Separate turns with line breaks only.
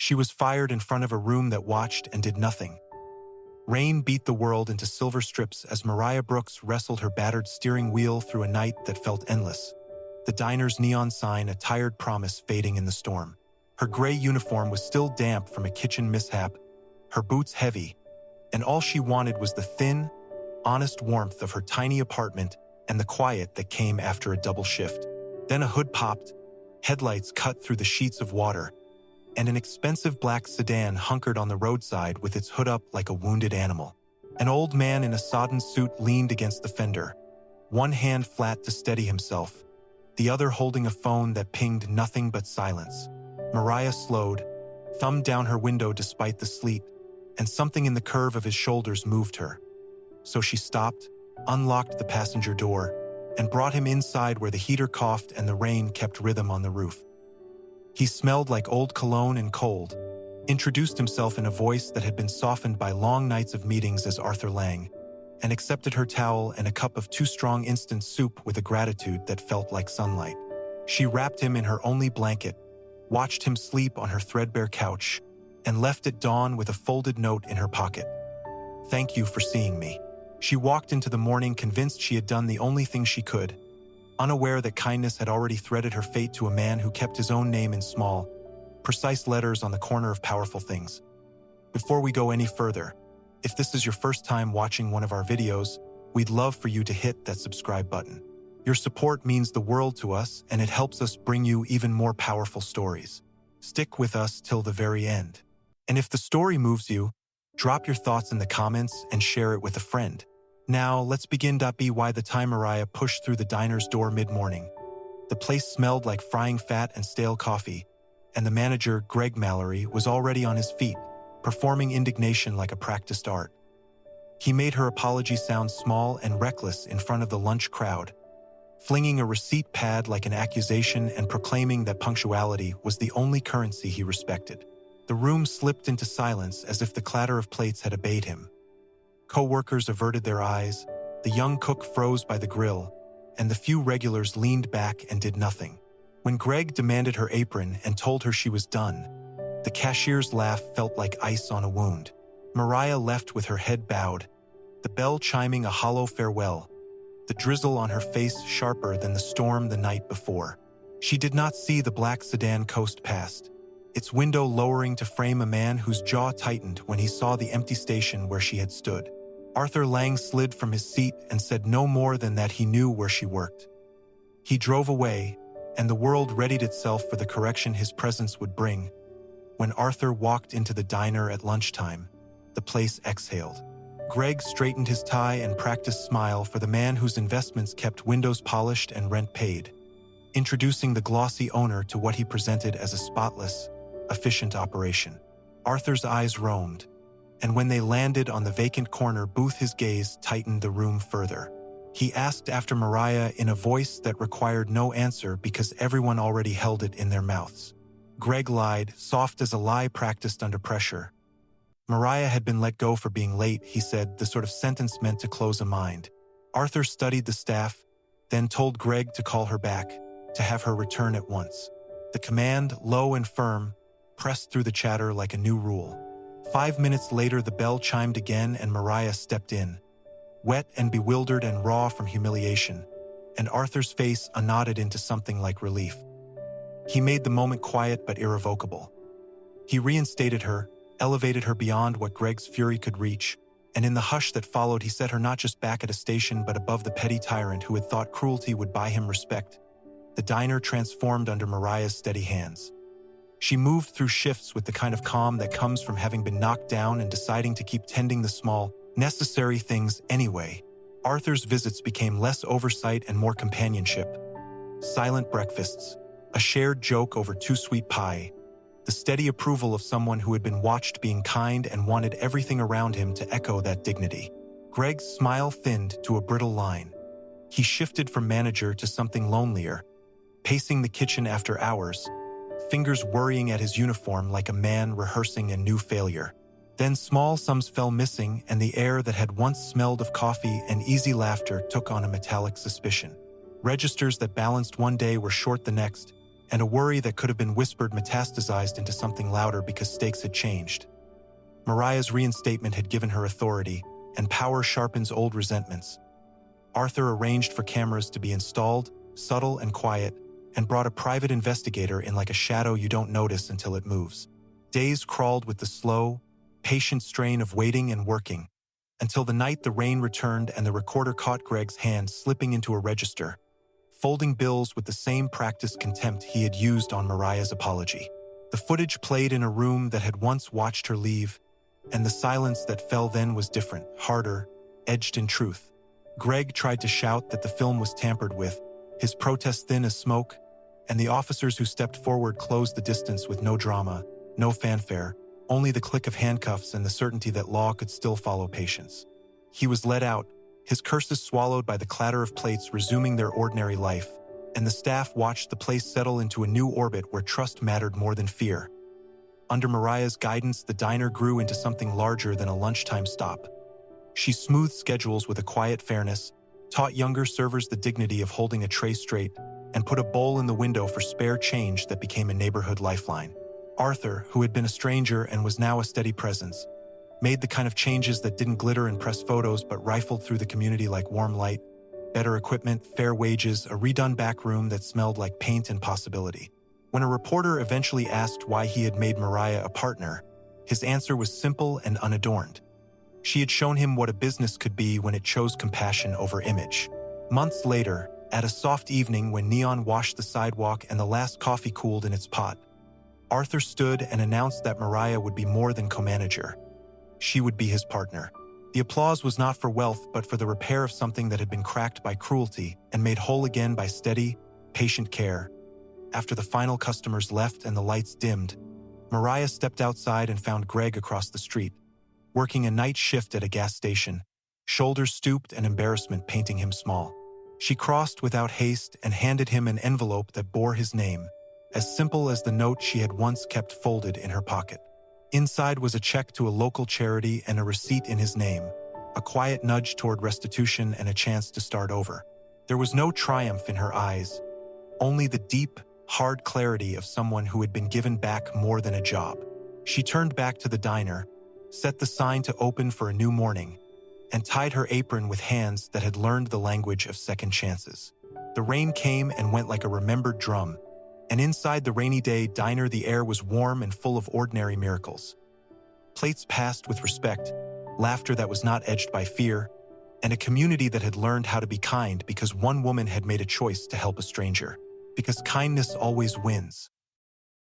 She was fired in front of a room that watched and did nothing. Rain beat the world into silver strips as Mariah Brooks wrestled her battered steering wheel through a night that felt endless. The diner's neon sign a tired promise fading in the storm. Her gray uniform was still damp from a kitchen mishap, her boots heavy, and all she wanted was the thin, honest warmth of her tiny apartment and the quiet that came after a double shift. Then a hood popped, headlights cut through the sheets of water, and an expensive black sedan hunkered on the roadside with its hood up like a wounded animal. An old man in a sodden suit leaned against the fender, one hand flat to steady himself, the other holding a phone that pinged nothing but silence. Mariah slowed, thumbed down her window despite the sleet, and something in the curve of his shoulders moved her. So she stopped, unlocked the passenger door, and brought him inside where the heater coughed and the rain kept rhythm on the roof. He smelled like old cologne and cold, introduced himself in a voice that had been softened by long nights of meetings as Arthur Lang, and accepted her towel and a cup of too-strong instant soup with a gratitude that felt like sunlight. She wrapped him in her only blanket, watched him sleep on her threadbare couch, and left at dawn with a folded note in her pocket. "Thank you for seeing me." She walked into the morning convinced she had done the only thing she could, unaware that kindness had already threaded her fate to a man who kept his own name in small, precise letters on the corner of powerful things. Before we go any further, if this is your first time watching one of our videos, we'd love for you to hit that subscribe button. Your support means the world to us, and it helps us bring you even more powerful stories. Stick with us till the very end. And if the story moves you, drop your thoughts in the comments and share it with a friend. Now, let's begin. By the time Mariah pushed through the diner's door mid-morning, the place smelled like frying fat and stale coffee, and the manager, Greg Mallory, was already on his feet, performing indignation like a practiced art. He made her apology sound small and reckless in front of the lunch crowd, flinging a receipt pad like an accusation and proclaiming that punctuality was the only currency he respected. The room slipped into silence as if the clatter of plates had obeyed him. Co-workers averted their eyes, the young cook froze by the grill, and the few regulars leaned back and did nothing. When Greg demanded her apron and told her she was done, the cashier's laugh felt like ice on a wound. Mariah left with her head bowed, the bell chiming a hollow farewell, the drizzle on her face sharper than the storm the night before. She did not see the black sedan coast past, its window lowering to frame a man whose jaw tightened when he saw the empty station where she had stood. Arthur Lang slid from his seat and said no more than that he knew where she worked. He drove away, and the world readied itself for the correction his presence would bring. When Arthur walked into the diner at lunchtime, the place exhaled. Greg straightened his tie and practiced smile for the man whose investments kept windows polished and rent paid, introducing the glossy owner to what he presented as a spotless, efficient operation. Arthur's eyes roamed, and when they landed on the vacant corner booth, his gaze tightened the room further. He asked after Mariah in a voice that required no answer because everyone already held it in their mouths. Greg lied, soft as a lie practiced under pressure. Mariah had been let go for being late, he said, the sort of sentence meant to close a mind. Arthur studied the staff, then told Greg to call her back, to have her return at once. The command, low and firm, pressed through the chatter like a new rule. 5 minutes later, the bell chimed again and Mariah stepped in, wet and bewildered and raw from humiliation, and Arthur's face nodded into something like relief. He made the moment quiet but irrevocable. He reinstated her, elevated her beyond what Greg's fury could reach, and in the hush that followed he set her not just back at a station but above the petty tyrant who had thought cruelty would buy him respect. The diner transformed under Mariah's steady hands. She moved through shifts with the kind of calm that comes from having been knocked down and deciding to keep tending the small, necessary things anyway. Arthur's visits became less oversight and more companionship. Silent breakfasts, a shared joke over too sweet pie, the steady approval of someone who had been watched being kind and wanted everything around him to echo that dignity. Greg's smile thinned to a brittle line. He shifted from manager to something lonelier, pacing the kitchen after hours, fingers worrying at his uniform like a man rehearsing a new failure. Then small sums fell missing, and the air that had once smelled of coffee and easy laughter took on a metallic suspicion. Registers that balanced one day were short the next, and a worry that could have been whispered metastasized into something louder because stakes had changed. Mariah's reinstatement had given her authority, and power sharpens old resentments. Arthur arranged for cameras to be installed, subtle and quiet, and brought a private investigator in like a shadow you don't notice until it moves. Days crawled with the slow, patient strain of waiting and working, until the night the rain returned and the recorder caught Greg's hand slipping into a register, folding bills with the same practiced contempt he had used on Mariah's apology. The footage played in a room that had once watched her leave, and the silence that fell then was different, harder, edged in truth. Greg tried to shout that the film was tampered with, his protest thin as smoke, and the officers who stepped forward closed the distance with no drama, no fanfare, only the click of handcuffs and the certainty that law could still follow patience. He was let out, his curses swallowed by the clatter of plates resuming their ordinary life, and the staff watched the place settle into a new orbit where trust mattered more than fear. Under Mariah's guidance, the diner grew into something larger than a lunchtime stop. She smoothed schedules with a quiet fairness, taught younger servers the dignity of holding a tray straight, and put a bowl in the window for spare change that became a neighborhood lifeline. Arthur, who had been a stranger and was now a steady presence, made the kind of changes that didn't glitter and press photos but rifled through the community like warm light, better equipment, fair wages, a redone back room that smelled like paint and possibility. When a reporter eventually asked why he had made Mariah a partner, his answer was simple and unadorned. She had shown him what a business could be when it chose compassion over image. Months later, at a soft evening when neon washed the sidewalk and the last coffee cooled in its pot, Arthur stood and announced that Mariah would be more than co-manager. She would be his partner. The applause was not for wealth but for the repair of something that had been cracked by cruelty and made whole again by steady, patient care. After the final customers left and the lights dimmed, Mariah stepped outside and found Greg across the street, working a night shift at a gas station, shoulders stooped and embarrassment painting him small. She crossed without haste and handed him an envelope that bore his name, as simple as the note she had once kept folded in her pocket. Inside was a check to a local charity and a receipt in his name, a quiet nudge toward restitution and a chance to start over. There was no triumph in her eyes, only the deep, hard clarity of someone who had been given back more than a job. She turned back to the diner, set the sign to open for a new morning, and tied her apron with hands that had learned the language of second chances. The rain came and went like a remembered drum, and inside the rainy day diner the air was warm and full of ordinary miracles. Plates passed with respect, laughter that was not edged by fear, and a community that had learned how to be kind because one woman had made a choice to help a stranger. Because kindness always wins.